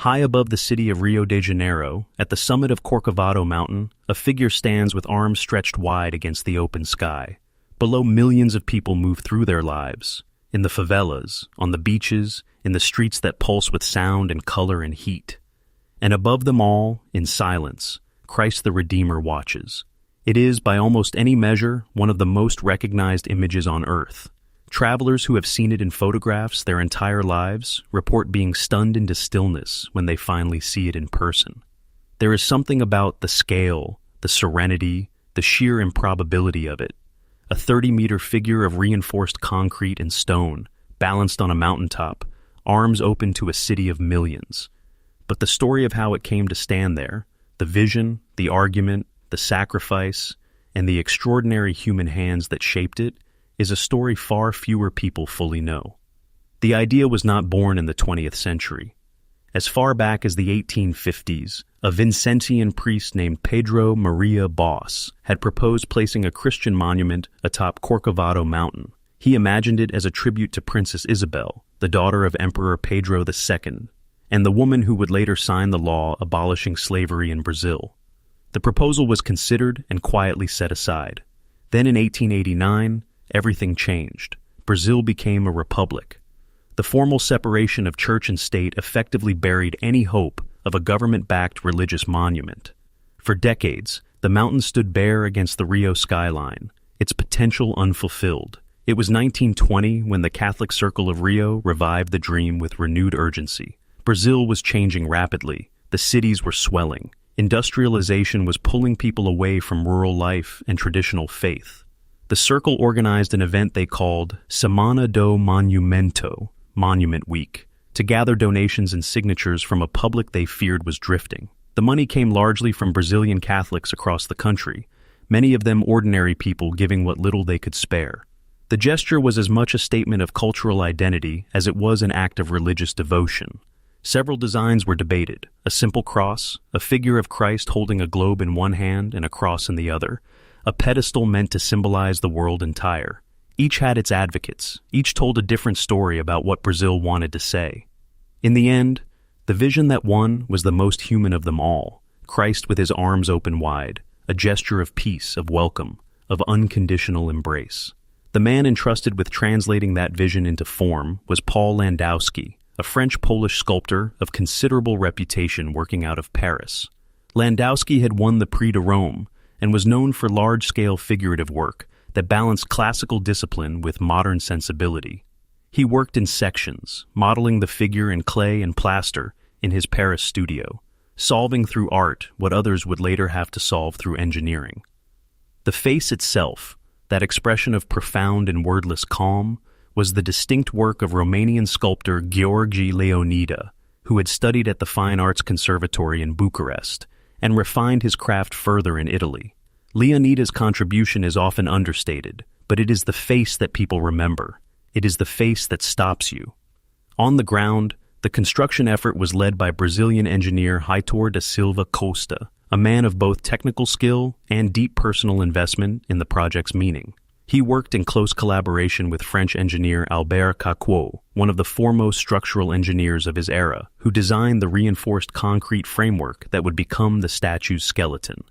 High above the city of Rio de Janeiro, at the summit of Corcovado mountain, a figure stands with arms stretched wide against the open sky. Below, millions of people move through their lives. In the favelas, on the beaches, in the streets that pulse with sound and color and heat. And above them all, in silence, Christ the Redeemer watches. It is, by almost any measure, one of the most recognized images on earth. Travelers who have seen it in photographs their entire lives report being stunned into stillness when they finally see it in person. There is something about the scale, the serenity, the sheer improbability of it. A 30-meter figure of reinforced concrete and stone, balanced on a mountaintop, arms open to a city of millions. But the story of how it came to stand there, the vision, the argument, the sacrifice, and the extraordinary human hands that shaped it, is a story far fewer people fully know. The idea was not born in the 20th century. As far back as the 1850s, a Vincentian priest named Pedro Maria Bosch had proposed placing a Christian monument atop Corcovado mountain. He imagined it as a tribute to Princess Isabel, the daughter of Emperor Pedro II, and the woman who would later sign the law abolishing slavery in Brazil. The proposal was considered and quietly set aside. Then in 1889, everything changed. Brazil became a republic. The formal separation of church and state effectively buried any hope of a government-backed religious monument. For decades, the mountain stood bare against the Rio skyline, its potential unfulfilled. It was 1920 when the Catholic Circle of Rio revived the dream with renewed urgency. Brazil was changing rapidly. The cities were swelling. Industrialization was pulling people away from rural life and traditional faith. The Circle organized an event they called Semana do Monumento, Monument Week, to gather donations and signatures from a public they feared was drifting. The money came largely from Brazilian Catholics across the country, many of them ordinary people giving what little they could spare. The gesture was as much a statement of cultural identity as it was an act of religious devotion. Several designs were debated: a simple cross, a figure of Christ holding a globe in one hand and a cross in the other, a pedestal meant to symbolize the world entire. Each had its advocates. Each told a different story about what Brazil wanted to say. In the end, the vision that won was the most human of them all, Christ with his arms open wide, a gesture of peace, of welcome, of unconditional embrace. The man entrusted with translating that vision into form was Paul Landowski, a French-Polish sculptor of considerable reputation working out of Paris. Landowski had won the Prix de Rome and was known for large-scale figurative work that balanced classical discipline with modern sensibility. He worked in sections, modeling the figure in clay and plaster in his Paris studio, solving through art what others would later have to solve through engineering. The face itself, that expression of profound and wordless calm, was the distinct work of Romanian sculptor Gheorghe Leonida, who had studied at the Fine Arts Conservatory in Bucharest and refined his craft further in Italy. Leonida's contribution is often understated, but it is the face that people remember. It is the face that stops you. On the ground, the construction effort was led by Brazilian engineer Heitor da Silva Costa, a man of both technical skill and deep personal investment in the project's meaning. He worked in close collaboration with French engineer Albert Caquot, one of the foremost structural engineers of his era, who designed the reinforced concrete framework that would become the statue's skeleton.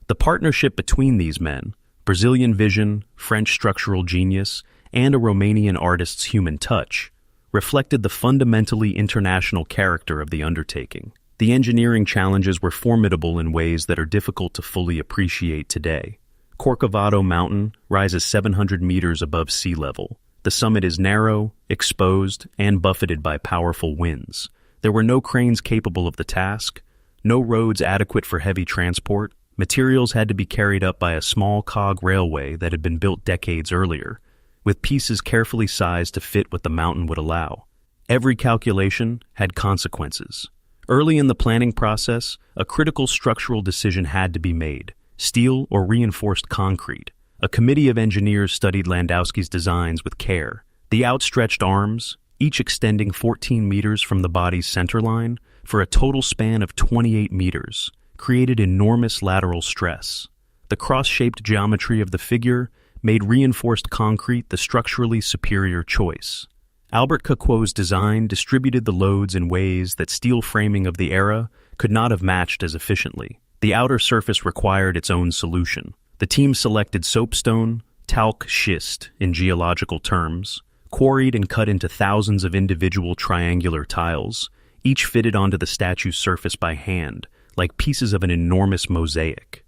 The partnership between these men, Brazilian vision, French structural genius, and a Romanian artist's human touch, reflected the fundamentally international character of the undertaking. The engineering challenges were formidable in ways that are difficult to fully appreciate today. Corcovado Mountain rises 700 meters above sea level. The summit is narrow, exposed, and buffeted by powerful winds. There were no cranes capable of the task, no roads adequate for heavy transport. Materials had to be carried up by a small cog railway that had been built decades earlier, with pieces carefully sized to fit what the mountain would allow. Every calculation had consequences. Early in the planning process, a critical structural decision had to be made: steel or reinforced concrete. A committee of engineers studied Landowski's designs with care. The outstretched arms, each extending 14 meters from the body's center line, for a total span of 28 meters, created enormous lateral stress. The cross-shaped geometry of the figure made reinforced concrete the structurally superior choice. Albert Caquot's design distributed the loads in ways that steel framing of the era could not have matched as efficiently. The outer surface required its own solution. The team selected soapstone, talc schist in geological terms, quarried and cut into thousands of individual triangular tiles, each fitted onto the statue's surface by hand, like pieces of an enormous mosaic.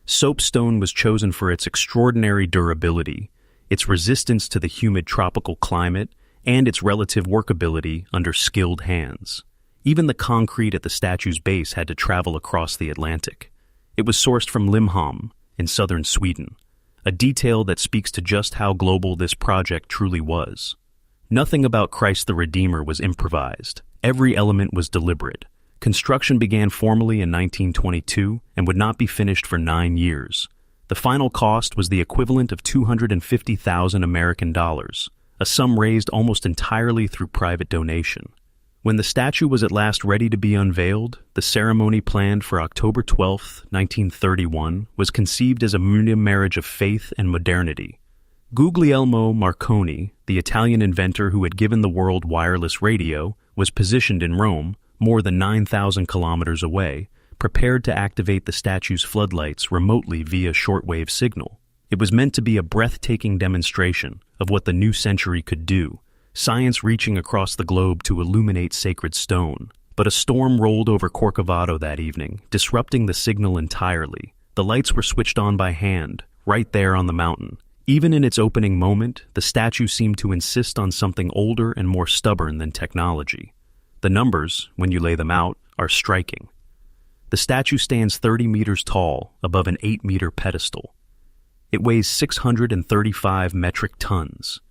Soapstone was chosen for its extraordinary durability, its resistance to the humid tropical climate, and its relative workability under skilled hands. Even the concrete at the statue's base had to travel across the Atlantic. It was sourced from Limhamn in southern Sweden, a detail that speaks to just how global this project truly was. Nothing about Christ the Redeemer was improvised. Every element was deliberate. Construction began formally in 1922 and would not be finished for 9 years. The final cost was the equivalent of $250,000 American dollars, a sum raised almost entirely through private donation. When the statue was at last ready to be unveiled, the ceremony planned for October 12, 1931, was conceived as a marriage of faith and modernity. Guglielmo Marconi, the Italian inventor who had given the world wireless radio, was positioned in Rome, more than 9,000 kilometers away, prepared to activate the statue's floodlights remotely via shortwave signal. It was meant to be a breathtaking demonstration of what the new century could do, science reaching across the globe to illuminate sacred stone. But a storm rolled over Corcovado that evening, disrupting the signal entirely. The lights were switched on by hand, right there on the mountain. Even in its opening moment, the statue seemed to insist on something older and more stubborn than technology. The numbers, when you lay them out, are striking. The statue stands 30 meters tall above an 8-meter pedestal. It weighs 635 metric tons.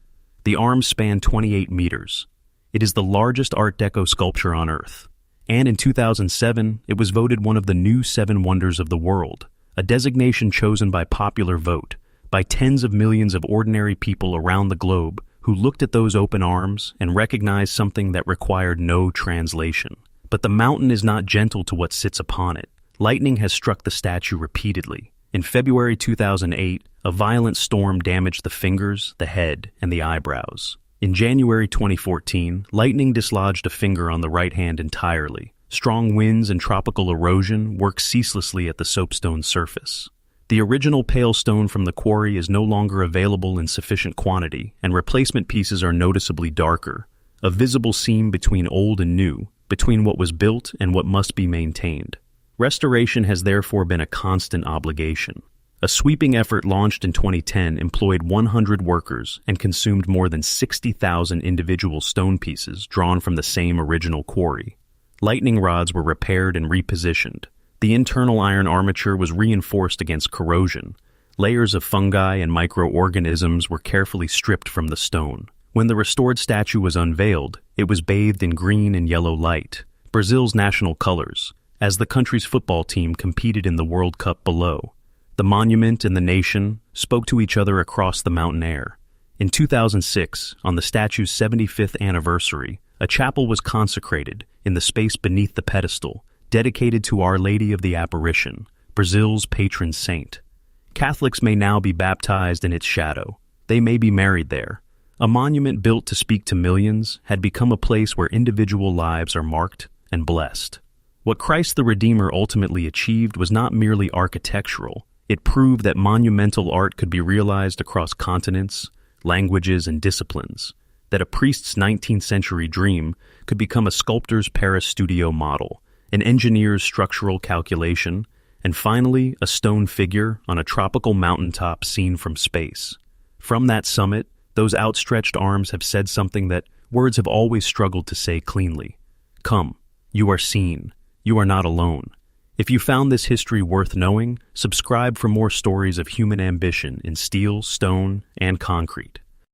The arms span 28 meters. It is the largest Art Deco sculpture on Earth. And in 2007, it was voted one of the new 7 wonders of the world, a designation chosen by popular vote, by tens of millions of ordinary people around the globe who looked at those open arms and recognized something that required no translation. But the mountain is not gentle to what sits upon it. Lightning has struck the statue repeatedly. In February 2008, a violent storm damaged the fingers, the head, and the eyebrows. In January 2014, lightning dislodged a finger on the right hand entirely. Strong winds and tropical erosion work ceaselessly at the soapstone surface. The original pale stone from the quarry is no longer available in sufficient quantity, and replacement pieces are noticeably darker, a visible seam between old and new, between what was built and what must be maintained. Restoration has therefore been a constant obligation. A sweeping effort launched in 2010 employed 100 workers and consumed more than 60,000 individual stone pieces drawn from the same original quarry. Lightning rods were repaired and repositioned. The internal iron armature was reinforced against corrosion. Layers of fungi and microorganisms were carefully stripped from the stone. When the restored statue was unveiled, it was bathed in green and yellow light, Brazil's national colors, as the country's football team competed in the World Cup below. The monument and the nation spoke to each other across the mountain air. In 2006, on the statue's 75th anniversary, a chapel was consecrated in the space beneath the pedestal, dedicated to Our Lady of the Apparition, Brazil's patron saint. Catholics may now be baptized in its shadow. They may be married there. A monument built to speak to millions had become a place where individual lives are marked and blessed. What Christ the Redeemer ultimately achieved was not merely architectural. It proved that monumental art could be realized across continents, languages, and disciplines, that a priest's 19th century dream could become a sculptor's Paris studio model, an engineer's structural calculation, and finally a stone figure on a tropical mountaintop seen from space. From that summit, those outstretched arms have said something that words have always struggled to say cleanly. Come, you are seen. You are not alone. If you found this history worth knowing, subscribe for more stories of human ambition in steel, stone, and concrete.